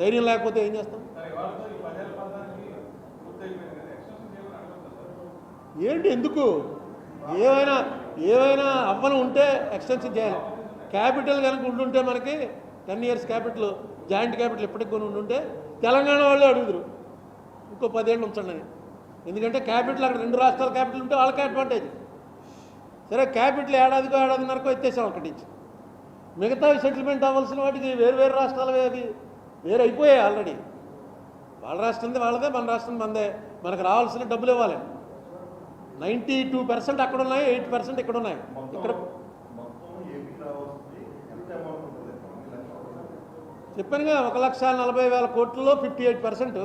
ధైర్యం లేకపోతే ఏం చేస్తాం. ఏంటి ఎందుకు ఏమైనా అవ్వను ఉంటే ఎక్స్టెన్షన్ చేయాలి. క్యాపిటల్ కనుక ఉండుంటే మనకి 10 years క్యాపిటల్ జాయింట్ క్యాపిటల్ ఎప్పటికి కొని ఉండుంటే తెలంగాణ వాళ్ళే అడుగుదురు ఇంకో 10 ఏళ్ళు ఉంచండి అని. ఎందుకంటే క్యాపిటల్ అక్కడ 2 రాష్ట్రాల క్యాపిటల్ ఉంటే వాళ్ళకి అడ్వాంటేజ్. సరే క్యాపిటల్ ఏడాదిన్నరకు ఎత్తేసాం అక్కడి నుంచి. మిగతా సెటిల్మెంట్ అవ్వాల్సిన వాటికి వేరు రాష్ట్రాలవే, అది వేరు అయిపోయాయి ఆల్రెడీ. వాళ్ళ రాష్ట్రంది వాళ్ళదే, మన రాష్ట్రం మనదే. మనకు రావాల్సిన డబ్బులు ఇవ్వాలి. 92% అక్కడ ఉన్నాయి, 8% ఇక్కడ ఉన్నాయి. ఇక్కడ చెప్పానుగా 1,40,000 కోట్లలో 58%.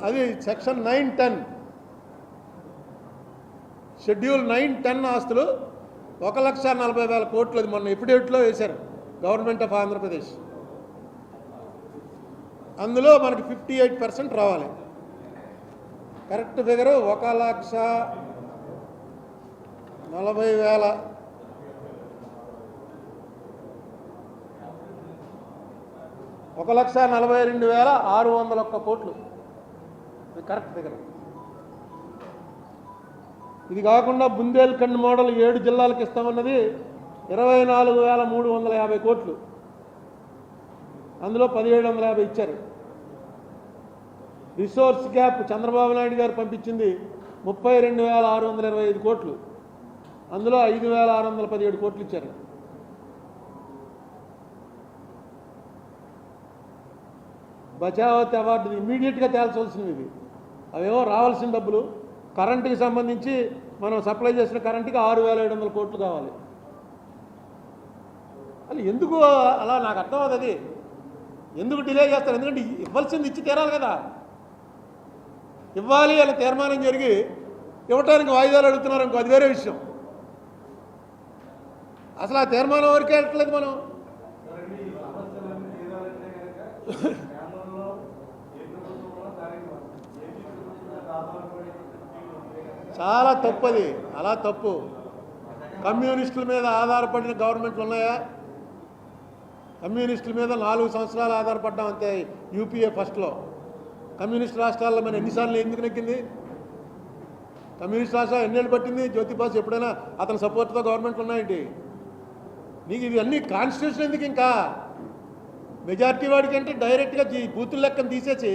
అది సెక్షన్ 9-10 షెడ్యూల్ 9-10 ఆస్తులు 1,40,000 కోట్లు. అది మొన్న ఎఫిడేవిట్లో వేశారు గవర్నమెంట్ ఆఫ్ ఆంధ్రప్రదేశ్. అందులో మనకి 58% రావాలి. కరెక్ట్ ఫిగరు 1,40,000 1,42,601 కోట్లు. ఇది కరెక్ట్ ఫిగర్. ఇది కాకుండా బుందేల్ఖండ్ మోడల్ 7 జిల్లాలకు ఇస్తామన్నది 24,350 కోట్లు. అందులో 1,750 ఇచ్చారు. రిసోర్స్ గ్యాప్ చంద్రబాబు నాయుడు గారు పంపించింది 32,625 కోట్లు. అందులో 5,617 కోట్లు ఇచ్చారు. బచావత్ అవార్డు ఇమ్మీడియట్గా తేల్చవలసినవి ఇవి. అవేమో రావాల్సిన డబ్బులు. కరెంటుకి సంబంధించి మనం సప్లై చేసిన కరెంటుకి 6,700 కోట్లు కావాలి. అది ఎందుకు అలా నాకు అర్థం అవుతుంది. ఎందుకు డిలే చేస్తారు? ఎందుకంటే ఇవ్వాల్సింది ఇచ్చి తీరాలి కదా. ఇవ్వాలి అని తీర్మానం జరిగి ఇవ్వటానికి వాయిదాలు అడుగుతున్నారు ఇంకో, అది వేరే విషయం. అసలు ఆ తీర్మానం వరకే వెళ్ళట్లేదు మనం. చాలా తప్పు అది, అలా తప్పు. కమ్యూనిస్టుల మీద ఆధారపడిన గవర్నమెంట్లు ఉన్నాయా? కమ్యూనిస్టుల మీద 4 సంవత్సరాలు ఆధారపడ్డాం అంతే. యూపీఏ ఫస్ట్లో కమ్యూనిస్ట్ రాష్ట్రాల్లో మన ఎన్నిసార్లు ఎందుకు నెక్కింది? కమ్యూనిస్ట్ రాష్ట్రాలు ఎన్నేళ్ళు పట్టింది? జ్యోతిబాసు ఎప్పుడైనా అతని సపోర్ట్తో గవర్నమెంట్లు ఉన్నాయండి. నీకు ఇవి అన్నీ కాన్స్టిట్యూషన్ ఎందుకు? ఇంకా మెజారిటీ వాడికి అంటే డైరెక్ట్గా బూతుల లెక్కను తీసేసి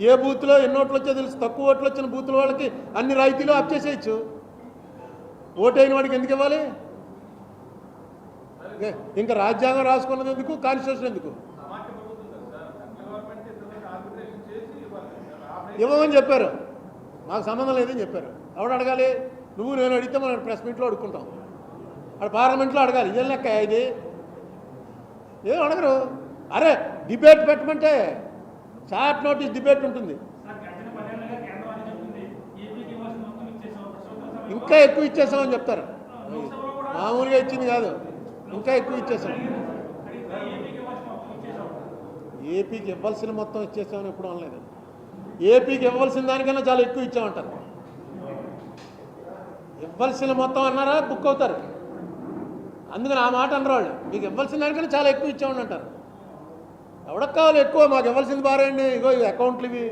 ఏ బూత్లో ఎన్ని ఓట్లు వచ్చో తెలుసు. తక్కువ ఓట్లు వచ్చిన బూతుల వాళ్ళకి అన్ని రాయితీలు ఆప్ చేసేయచ్చు. ఓటైన వాడికి ఎందుకు ఇవ్వాలి? ఇంకా రాజ్యాంగం రాసుకున్నది ఎందుకు? కాన్స్టిట్యూషన్ ఎందుకు? ఇవ్వమని చెప్పారు, మాకు సంబంధం లేదని చెప్పారు. ఎవడు అడగాలి? నువ్వు నేను అడిగితే మనం ప్రెస్ మీట్లో అడుక్కుంటాం, అక్కడ పార్లమెంట్లో అడగాలి. ఇదేం లెక్క ఇది? ఏం అడగరు. అరే డిబేట్ పెట్టమంటే షార్ట్ నోటీస్ డిబేట్ ఉంటుంది. ఇంకా ఎక్కువ ఇచ్చేసామని చెప్తారు. మామూలుగా ఇచ్చింది కాదు, ఇంకా ఎక్కువ ఇచ్చేసాం. ఏపీకి ఇవ్వాల్సిన మొత్తం ఇచ్చేసామని ఎప్పుడు అనలేదు. ఏపీకి ఇవ్వాల్సిన దానికన్నా చాలా ఎక్కువ ఇచ్చామంటారు. ఇవ్వాల్సిన మొత్తం అన్నారా బుక్ అవుతారు. అందుకని ఆ మాట అనరు వాళ్ళు. మీకు ఇవ్వాల్సిన దానికన్నా చాలా ఎక్కువ ఇచ్చామని అంటారు. ఎవడకు కావాలి ఎక్కువ? మాకు ఇవ్వాల్సింది బారేయండి, ఇగో ఈ అకౌంట్లు ఇవి,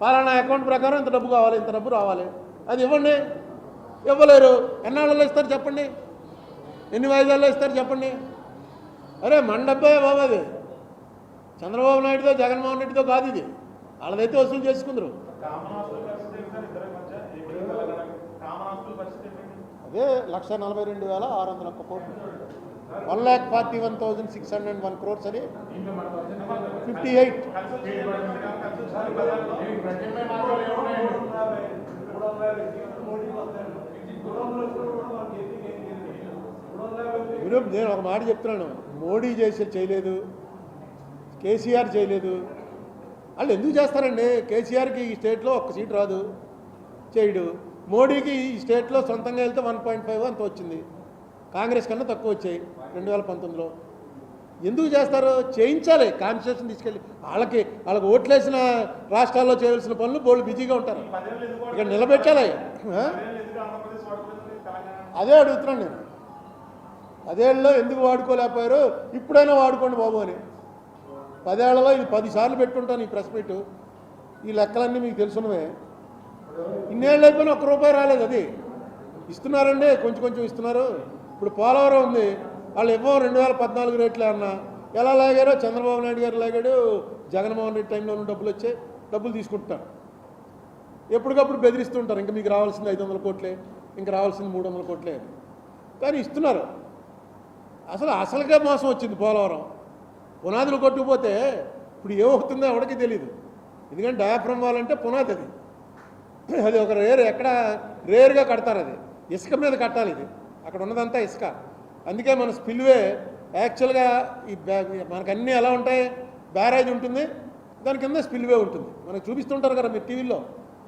పలానా అకౌంట్ ప్రకారం ఇంత డబ్బు కావాలి, ఇంత డబ్బు రావాలి, అది ఇవ్వండి. ఇవ్వలేరు. ఎన్నాళ్ళలో ఇస్తారు చెప్పండి? ఎన్ని వాయిదాల్లో ఇస్తారు చెప్పండి? అరే మన డబ్బే బాబు, అది చంద్రబాబు నాయుడుతో జగన్మోహన్ రెడ్డితో కాదు, ఇది వాళ్ళదైతే వసూలు చేసుకుందరు. అదే 1,42,601 కోట్లు, 1,41,601 crores అని 58. నేను ఒక మాట చెప్తున్నాను, మోడీ చేయలేదు, కేసీఆర్ చేయలేదు. వాళ్ళు ఎందుకు చేస్తారండి? కేసీఆర్కి ఈ స్టేట్లో ఒక్క సీట్ రాదు, చేయడు. మోడీకి ఈ స్టేట్లో సొంతంగా వెళ్తే 1.5 అంత వచ్చింది, కాంగ్రెస్ కన్నా తక్కువ వచ్చాయి 2019లో. ఎందుకు చేస్తారు? చేయించాలి, కాన్స్టిట్యూషన్ తీసుకెళ్ళి. వాళ్ళకి ఓట్లేసిన రాష్ట్రాల్లో చేయవలసిన పనులు బోళ్ళు బిజీగా ఉంటారు, ఇక్కడ నిలబెట్టాలి. అదే అడుగుతున్నాను నేను, 10 ఏళ్ళలో ఎందుకు వాడుకోలేకపోయారు? ఇప్పుడైనా వాడుకోండి బాబు అని. 10 ఏళ్లలో ఇది 10 సార్లు పెట్టుకుంటాను ఈ ప్రెస్ మీట్. ఈ లెక్కలన్నీ మీకు తెలుసున్నవే. ఇన్నేళ్ళు అయిపోయినా ₹1 రాలేదు. అది ఇస్తున్నారండి, కొంచెం కొంచెం ఇస్తున్నారు. ఇప్పుడు పోలవరం ఉంది, వాళ్ళు ఇవ్వం 2014 రేట్లే అన్నా. ఎలా లాగారో చంద్రబాబు నాయుడు గారు లాగాడు, జగన్మోహన్ రెడ్డి టైంలోనూ డబ్బులు వచ్చాయి, డబ్బులు తీసుకుంటున్నారు. ఎప్పటికప్పుడు బెదిరిస్తుంటారు, ఇంకా మీకు రావాల్సింది 500 కోట్లే, ఇంకా రావాల్సింది 300 కోట్లే, కానీ ఇస్తున్నారు. అసలుగా మోసం వచ్చింది పోలవరం. పునాదులు కొట్టుకుపోతే ఇప్పుడు ఏమవుతుందో ఎవరికి తెలియదు. ఎందుకంటే డయాఫ్రమ్ వాల్ అంటే పునాది, అది ఒక ఎక్కడ రేరుగా కడతారు. అది ఇసుక మీద కట్టాలి. ఇది అక్కడ ఉన్నదంతా ఇసుక. అందుకే మన స్పిల్వే యాక్చువల్గా మనకు అన్నీ ఎలా ఉంటాయి? బ్యారేజ్ ఉంటుంది, దాని కింద స్పిల్వే ఉంటుంది. మనకు చూపిస్తుంటారు కదా మీరు,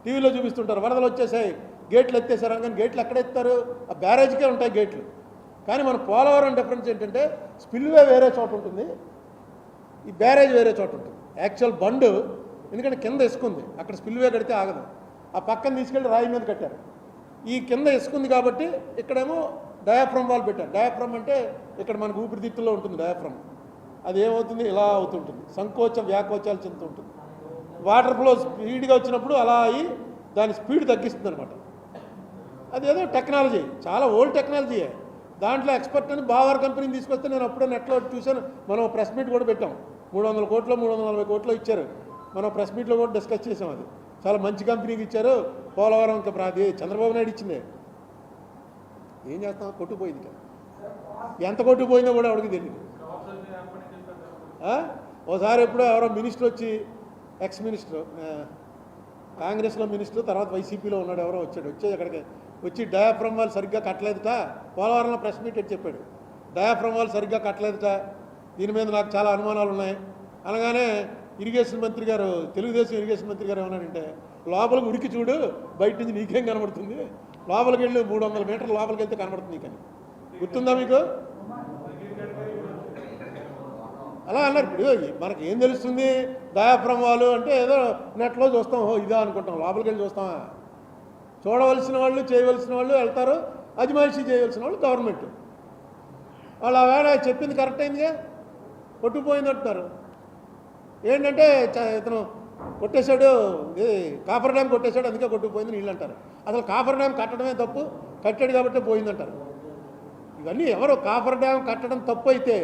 టీవీలో చూపిస్తుంటారు. వరదలు వచ్చేసాయి, గేట్లు ఎత్తేసారు, కానీ గేట్లు ఎక్కడ ఎత్తారు? ఆ బ్యారేజ్కే ఉంటాయి గేట్లు. కానీ మన పోలవరం డిఫరెన్స్ ఏంటంటే స్పిల్వే వేరే చోట ఉంటుంది, ఈ బ్యారేజ్ వేరే చోట ఉంటుంది. యాక్చువల్ బండ్ ఎందుకంటే కింద ఇసుకుంది, అక్కడ స్పిల్వే కడితే ఆగదు. ఆ పక్కన తీసుకెళ్ళి రాయి మీద కట్టారు. ఈ కింద ఇసుకుంది కాబట్టి ఇక్కడేమో డయాఫ్రమ్ వాల్ పెట్టారు. డయాఫ్రమ్ అంటే ఇక్కడ మనకు ఊపిరితిత్తుల్లో ఉంటుంది డయాఫ్రమ్. అది ఏమవుతుంది? ఇలా అవుతుంటుంది, సంకోచం వ్యాకోచాలు చెందుతుంటుంది. వాటర్ ఫ్లో స్పీడ్గా వచ్చినప్పుడు అలా అయ్యి దాని స్పీడ్ తగ్గిస్తుంది అనమాట. అదేదో టెక్నాలజీ, చాలా ఓల్డ్ టెక్నాలజీ. దాంట్లో ఎక్స్పర్ట్ అని బావర్ కంపెనీని తీసుకొస్తే నేను అప్పుడే నెట్లో చూశాను. మనం ప్రెస్ మీట్ కూడా పెట్టాం. 300 కోట్లు 340 కోట్లు ఇచ్చారు. మనం ప్రెస్ మీట్లో కూడా డిస్కస్ చేసాం. అది చాలా మంచి కంపెనీకి ఇచ్చారు. పోలవరం ఇంకా అది చంద్రబాబు నాయుడు ఇచ్చిందే. ఏం చేస్తాం? కొట్టుకుపోయింది. ఎంత కొట్టుకుపోయిందో కూడా ఎవరికి తెలియదు. ఓసారి ఎప్పుడో ఎవరో మినిస్టర్ వచ్చి, ఎక్స్ మినిస్టర్, కాంగ్రెస్లో మినిస్టర్, తర్వాత వైసీపీలో ఉన్నాడు, ఎవరో వచ్చి అక్కడికి వచ్చి డయాఫ్రమ్ వాల్ సరిగ్గా కట్టలేదుట. పోలవరంలో ప్రెస్ మీట్ అని చెప్పాడు. డయాఫ్రమ్ వాల్ సరిగ్గా కట్టలేదుట, దీని మీద నాకు చాలా అనుమానాలు ఉన్నాయి అనగానే ఇరిగేషన్ మంత్రి గారు, తెలుగుదేశం ఇరిగేషన్ మంత్రి గారు ఏమన్నాడంటే, లోపలికి ఉరికి చూడు, బయట నుంచి నీకేం కనబడుతుంది, లోపలికి వెళ్ళి 300 మీటర్ల లోపలికి వెళ్తే కనబడుతుంది నీకని. గుర్తుందా మీకు? అలా అన్నారు. ఇప్పుడు మనకి ఏం తెలుస్తుంది? డయాఫ్రమ్ వాల్ అంటే ఏదో నెట్లో చూస్తాం, ఇదా అనుకుంటాం. లోపలికి వెళ్ళి చూస్తామా? చూడవలసిన వాళ్ళు, చేయవలసిన వాళ్ళు వెళ్తారు, అజమాయిషీ చేయవలసిన వాళ్ళు గవర్నమెంట్. వాళ్ళు ఆ వేళ చెప్పింది కరెక్ట్ అయిందిగా, కొట్టుకుపోయింది అంటున్నారు. ఏంటంటే ఇతను కొట్టేశాడు, కాఫర్ డ్యామ్ కొట్టేశాడు, అందుకే కొట్టుకుపోయింది నీళ్ళు అంటారు. అసలు కాఫర్ డ్యామ్ కట్టడమే తప్పు, కట్టాడు కాబట్టి పోయిందంటారు. ఇవన్నీ ఎవరు? కాఫర్ డ్యామ్ కట్టడం తప్పు అయితే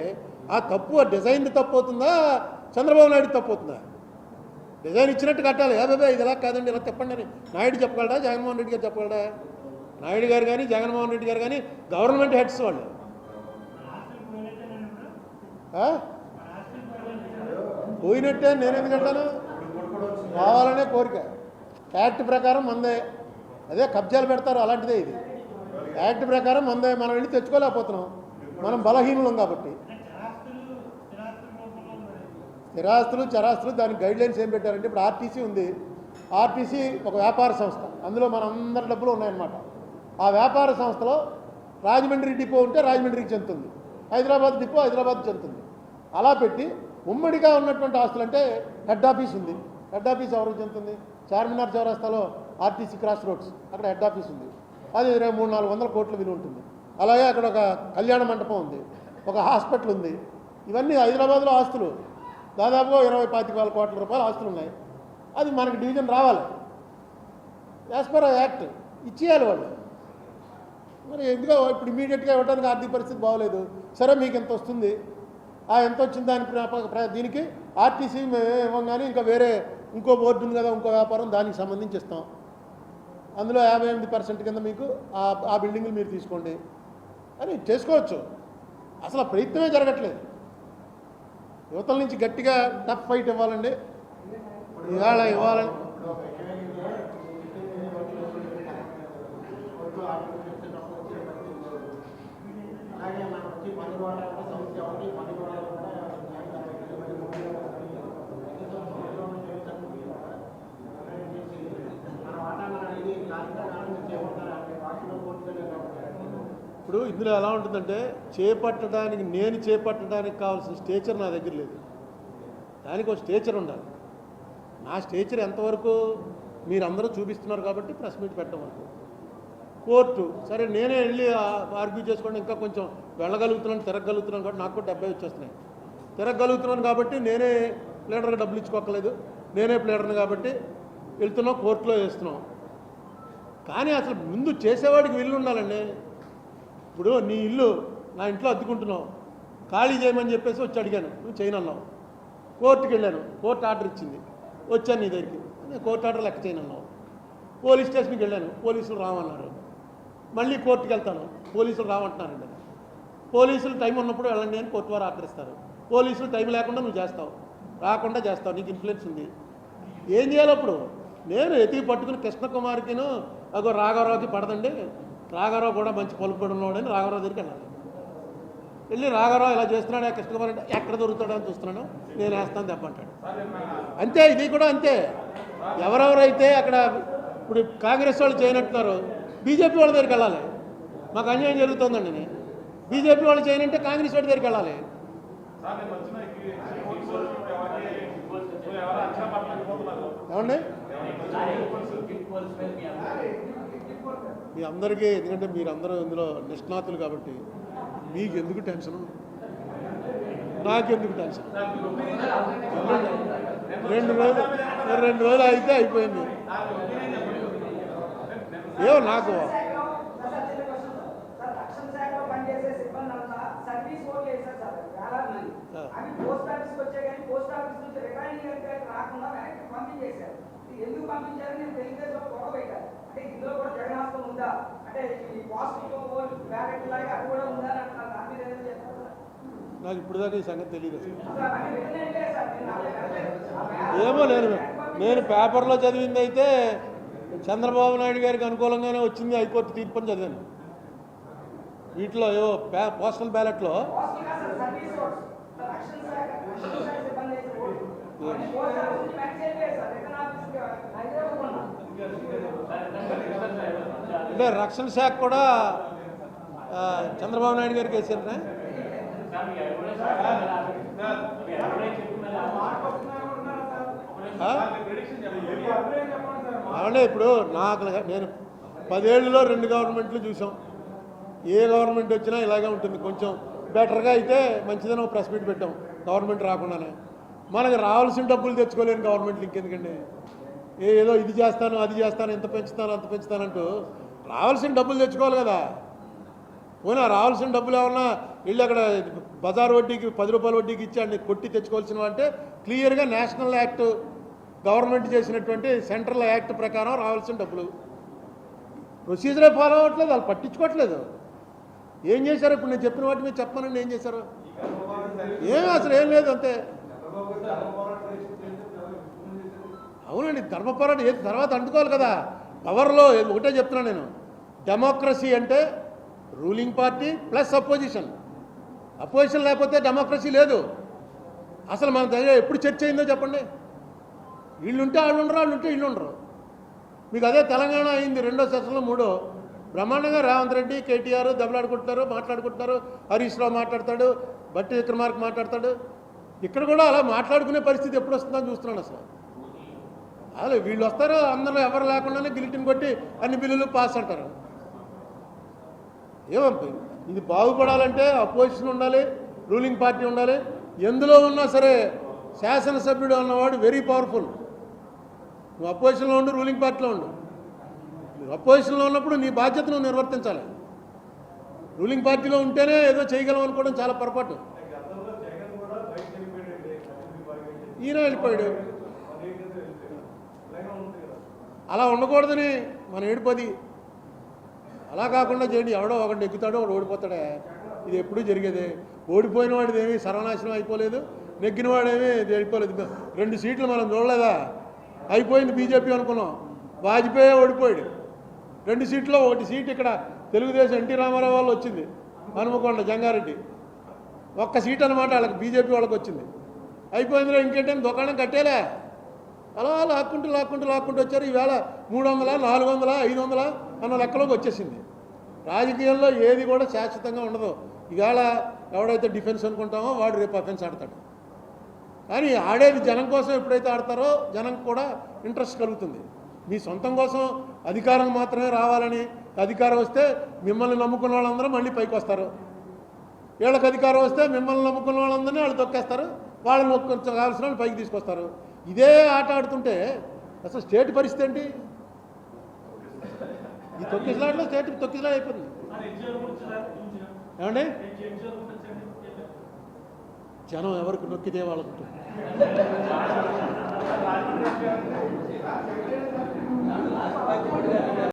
ఆ తప్పు ఆ డిజైన్ తప్పు అవుతుందా, చంద్రబాబు నాయుడు తప్పు అవుతుందా? డిజైన్ ఇచ్చినట్టు కట్టాలి. బాబా ఇది ఎలా కాదండి, ఇలా చెప్పండి అని నాయుడు చెప్పగలడా, జగన్మోహన్ రెడ్డి గారు చెప్పగలడా? నాయుడు గారు కానీ జగన్మోహన్ రెడ్డి గారు కానీ గవర్నమెంట్ హెడ్స్ వాళ్ళు. పోయినట్టే నేను ఎందుకంటాను? కావాలనే కోరిక. యాక్ట్ ప్రకారం మందే, అదే కబ్జాలు పెడతారు, అలాంటిదే ఇది. యాక్ట్ ప్రకారం మందే, మనం వెళ్ళి తెచ్చుకోలేకపోతున్నాం, మనం బలహీనులం కాబట్టి. స్థిరాస్తులు చరాస్తులు దానికి గైడ్లైన్స్ ఏం పెట్టారంటే, ఇప్పుడు ఆర్టీసీ ఉంది. ఆర్టీసీ ఒక వ్యాపార సంస్థ, అందులో మన అందరి డబ్బులు ఉన్నాయన్నమాట. ఆ వ్యాపార సంస్థలో రాజమండ్రి డిపో ఉంటే రాజమండ్రికి చెందుతుంది, హైదరాబాద్ డిపో హైదరాబాద్ చెందుతుంది. అలా పెట్టి ఉమ్మడిగా ఉన్నటువంటి ఆస్తులు అంటే హెడ్ ఆఫీస్ ఉంది. హెడ్ ఆఫీస్ ఎవరికి చెందుతుంది? చార్మినార్ చౌరస్తాలో ఆర్టీసీ క్రాస్ రోడ్స్, అక్కడ హెడ్ ఆఫీస్ ఉంది. అది 300-400 కోట్ల విలువ ఉంటుంది. అలాగే అక్కడ ఒక కళ్యాణ మండపం ఉంది, ఒక హాస్పిటల్ ఉంది. ఇవన్నీ హైదరాబాద్లో ఆస్తులు. దాదాపుగా 20-25 కోట్ల రూపాయలు ఆస్తులు ఉన్నాయి. అది మనకి డివిజన్ రావాలి, యాజ్ పర్ యాక్ట్ ఇచ్చేయాలి వాళ్ళు. మరి ఎందుకో ఇప్పుడు ఇమీడియట్గా ఇవ్వడానికి ఆర్థిక పరిస్థితి బాగోలేదు. సరే మీకు ఎంత వస్తుంది, ఎంత వచ్చింది దీనికి ఆర్టీసీ ఇవ్వగానే ఇంకా వేరే ఇంకో బోర్డు ఉంది కదా, ఇంకో వ్యాపారం, దానికి సంబంధించి ఇస్తాం. అందులో 58% కింద మీకు ఆ బిల్డింగ్లు మీరు తీసుకోండి అని చేసుకోవచ్చు. అసలు ఆ ప్రయత్నమే జరగట్లేదు. యువతల నుంచి గట్టిగా టఫ్ ఫైట్ ఇవ్వాలండి, ఇవ్వాలని. ఇప్పుడు ఇందులో ఎలా ఉంటుందంటే నేను చేపట్టడానికి కావాల్సిన స్టేచర్ నా దగ్గర లేదు. దానికి ఒక స్టేచర్ ఉండాలి. నా స్టేచర్ ఎంతవరకు మీరందరూ చూపిస్తున్నారు కాబట్టి ప్రెస్ మీట్ పెట్టడం వరకు. కోర్టు సరే నేనే వెళ్ళి ఆర్గ్యూ చేసుకోండి, ఇంకా కొంచెం వెళ్ళగలుగుతున్నాను, తిరగలుగుతున్నాను కాబట్టి నాకు కూడా 70 వచ్చేస్తున్నాయి. తిరగలుగుతున్నాను కాబట్టి నేనే ప్లేడర్కి డబ్బులు ఇచ్చుకోకలేదు, నేనే ప్లేడర్ని కాబట్టి వెళ్తున్నాం, కోర్టులో వేస్తున్నాం. కానీ అసలు ముందు చేసేవాడికి వీళ్ళు ఉండాలండి. ఇప్పుడు నీ ఇల్లు నా ఇంట్లో అద్దుకుంటున్నావు, ఖాళీ చేయమని చెప్పేసి వచ్చి అడిగాను, నువ్వు చేయనన్నావు. కోర్టుకి వెళ్ళాను, కోర్టు ఆర్డర్ ఇచ్చింది, వచ్చాను నీ దగ్గరికి, నేను కోర్టు ఆర్డర్ లెక్క చేయనన్నావు. పోలీస్ స్టేషన్కి వెళ్ళాను, పోలీసులు రామన్నారు. మళ్ళీ కోర్టుకి వెళ్తాను, పోలీసులు రామంటున్నారండి. పోలీసులు టైం ఉన్నప్పుడు వెళ్ళండి అని కోర్టు వారు ఆర్డర్ ఇస్తారు. పోలీసులు టైం లేకుండా నువ్వు చేస్తావు, రాకుండా చేస్తావు, నీకు ఇన్ఫ్లుయెన్స్ ఉంది. ఏం చేయాలి అప్పుడు? నేను ఎతికి పట్టుకుని కృష్ణకుమార్కిను అగో రాఘవరావుకి పడదండి, రాఘవరావు కూడా మంచి పలుకుబడి ఉన్నాడని రాఘవరావు దగ్గరికి వెళ్ళాలి. వెళ్ళి రాఘవరావు ఇలా చేస్తున్నాడు, కృష్ణకుమార్ అంటే ఎక్కడ దొరుకుతాడని చూస్తున్నాను, నేను వేస్తాను దెబ్బంటాడు. అంతే, ఇది కూడా అంతే. ఎవరెవరైతే అక్కడ ఇప్పుడు కాంగ్రెస్ వాళ్ళు చేయనట్టున్నారు, బీజేపీ వాళ్ళ దగ్గరికి వెళ్ళాలి. మాకు అన్యాయం జరుగుతుందండి, నేను బీజేపీ వాళ్ళు చేయనంటే కాంగ్రెస్ వాళ్ళ దగ్గరికి వెళ్ళాలి. ఏమండి మీ అందరికీ, ఎందుకంటే మీరందరూ ఇందులో నిష్ణాతులు కాబట్టి మీకు ఎందుకు టెన్షన్, నాకెందుకు టెన్షన్. 2 రోజులు అయితే అయిపోయింది. ఏమో నాకు ఎందుకు పంపించారు? నేను తెలుగుదేశం గొడవ పెట్టాను. అంటే ఇందులో కూడా జగన్నాథం ఉందా, అంటే ఈ పాజిటివ్ బ్యాలెట్ లాగా అది కూడా ఉందా అని అంటున్నారు. దాని మీద ఏదైనా చెప్తారు? నాకు ఇప్పుడు దాకా ఈ సంగతి తెలియదు. ఏమో నేను పేపర్లో చదివింది అయితే చంద్రబాబు నాయుడు గారికి అనుకూలంగానే వచ్చింది హైకోర్టు తీర్పు అని చదివాను. వీటిలో ఏవో పోస్టల్ బ్యాలెట్లో అంటే రక్షణ శాఖ కూడా చంద్రబాబు నాయుడు గారికి వేసారా? అవునే, ఇప్పుడు నేను 10 ఏళ్ళలో 2 గవర్నమెంట్లు చూసాం. ఏ గవర్నమెంట్ వచ్చినా ఇలాగే ఉంటుంది. కొంచెం బెటర్గా అయితే మంచిదని ఒక ప్రెస్ మీట్ పెట్టాం గవర్నమెంట్ రాకుండానే. మనకు రావాల్సిన డబ్బులు తెచ్చుకోలేని గవర్నమెంట్లు ఇంకెందుకండి? ఏదో ఇది చేస్తాను, అది చేస్తాను, ఇంత పెంచుతాను, అంత పెంచుతానంటూ రావాల్సిన డబ్బులు తెచ్చుకోవాలి కదా. పోయినా రావాల్సిన డబ్బులు ఏమన్నా వీళ్ళు అక్కడ బజార్ వడ్డీకి 10 రూపాయల వడ్డీకి ఇచ్చి అన్ని కొట్టి తెచ్చుకోవాల్సినవి అంటే క్లియర్గా నేషనల్ యాక్ట్ గవర్నమెంట్ చేసినటువంటి సెంట్రల్ యాక్ట్ ప్రకారం రావాల్సిన డబ్బులు. ప్రొసీజరే ఫాలో అవ్వట్లేదు, వాళ్ళు పట్టించుకోవట్లేదు. ఏం చేశారు? ఇప్పుడు నేను చెప్పిన వాటి మీద చెప్పానండి, ఏం చేశారు? ఏమీ అసలు ఏం లేదు, అంతే. అవునండి, ధర్మ పోరాటం ఏది తర్వాత అంటుకోవాలి కదా. పవర్లో ఒకటే చెప్తున్నాను నేను, డెమోక్రసీ అంటే ruling party plus opposition. Opposition లేకపోతే డెమోక్రసీ లేదు. అసలు మన దగ్గర ఎప్పుడు చర్చ అయిందో చెప్పండి. వీళ్ళుంటే వాళ్ళు ఉండరు, వాళ్ళు ఉంటే వీళ్ళు ఉండరు. మీకు అదే తెలంగాణ అయింది 2వ సెషన్లో 3 బ్రహ్మాండంగా రేవంత్ రెడ్డి కేటీఆర్ దెబ్బలాడుకుంటున్నారు, మాట్లాడుకుంటున్నారు. హరీష్ రావు మాట్లాడతాడు, బట్టి విక్రమార్క మాట్లాడతాడు. ఇక్కడ కూడా అలా మాట్లాడుకునే పరిస్థితి ఎప్పుడు వస్తుందని చూస్తున్నాను. అసలు వీళ్ళు వస్తారు, అందరూ ఎవరు లేకుండానే గిలిటిని కొట్టి అన్ని బిల్లులు పాస్ అంటారు. ఏమో ఇది బాగుపడాలంటే అపోజిషన్ ఉండాలి, రూలింగ్ పార్టీ ఉండాలి. ఎందులో ఉన్నా సరే శాసనసభ్యుడు అన్నవాడు వెరీ పవర్ఫుల్. నువ్వు అపోజిషన్లో ఉండు, రూలింగ్ పార్టీలో ఉండు. నువ్వు అపోజిషన్లో ఉన్నప్పుడు నీ బాధ్యత నువ్వు నిర్వర్తించాలి. రూలింగ్ పార్టీలో ఉంటేనే ఏదో చేయగలం అనుకోవడం చాలా పొరపాటు. ఈయన వెళ్ళిపోయాడు. అలా ఉండకూడదని మన ఏడుపది. అలా కాకుండా చేయండి. ఎవడో ఒకటి నెగ్గుతాడో ఒకడు ఓడిపోతాడే. ఇది ఎప్పుడూ జరిగేదే. ఓడిపోయిన వాడిది ఏమీ సర్వనాశనం అయిపోలేదు, నెగ్గిన వాడేమీ వెళ్ళిపోలేదు. 2 సీట్లు మనం చూడలేదా? అయిపోయింది బీజేపీ అనుకున్నాం. వాజ్పేయి ఓడిపోయాడు. 2 సీట్లో 1 సీట్ ఇక్కడ తెలుగుదేశం ఎన్టీ రామారావు వాళ్ళు వచ్చింది, హనుమకొండ జంగారెడ్డి. 1 సీట్ అనమాట వాళ్ళకి, బీజేపీ వాళ్ళకి వచ్చింది. అయిపోయిందిలో ఇంకేంటని దుకాణం కట్టేలే. అలా లాక్కుంటూ వచ్చారు. ఈవేళ 300, 400, 500 అన్న లెక్కలోకి వచ్చేసింది. రాజకీయాల్లో ఏది కూడా శాశ్వతంగా ఉండదు. ఈవేళ ఎవడైతే డిఫెన్స్ అనుకుంటామో వాడు రేపు అఫెన్స్ ఆడతాడు. కానీ ఆడేది జనం కోసం ఎప్పుడైతే ఆడతారో జనం కూడా ఇంట్రెస్ట్ కలుగుతుంది. మీ సొంతం కోసం అధికారం మాత్రమే రావాలని, అధికారం వస్తే మిమ్మల్ని నమ్ముకున్న వాళ్ళందరూ మళ్ళీ పైకి వస్తారు. వీళ్ళకి అధికారం వస్తే మిమ్మల్ని నమ్ముకున్న వాళ్ళందరినీ వాళ్ళు తొక్కేస్తారు. వాళ్ళని కొంచెం కావాల్సిన వాళ్ళు పైకి తీసుకొస్తారు. ఇదే ఆట ఆడుతుంటే అసలు స్టేట్ పరిస్థితి ఏంటి? ఈ తొక్కిసలాట్లో స్టేట్ తొక్కిసలా అయిపోతుంది. ఏమండి, జనం ఎవరికి నొక్కితే వాళ్ళకు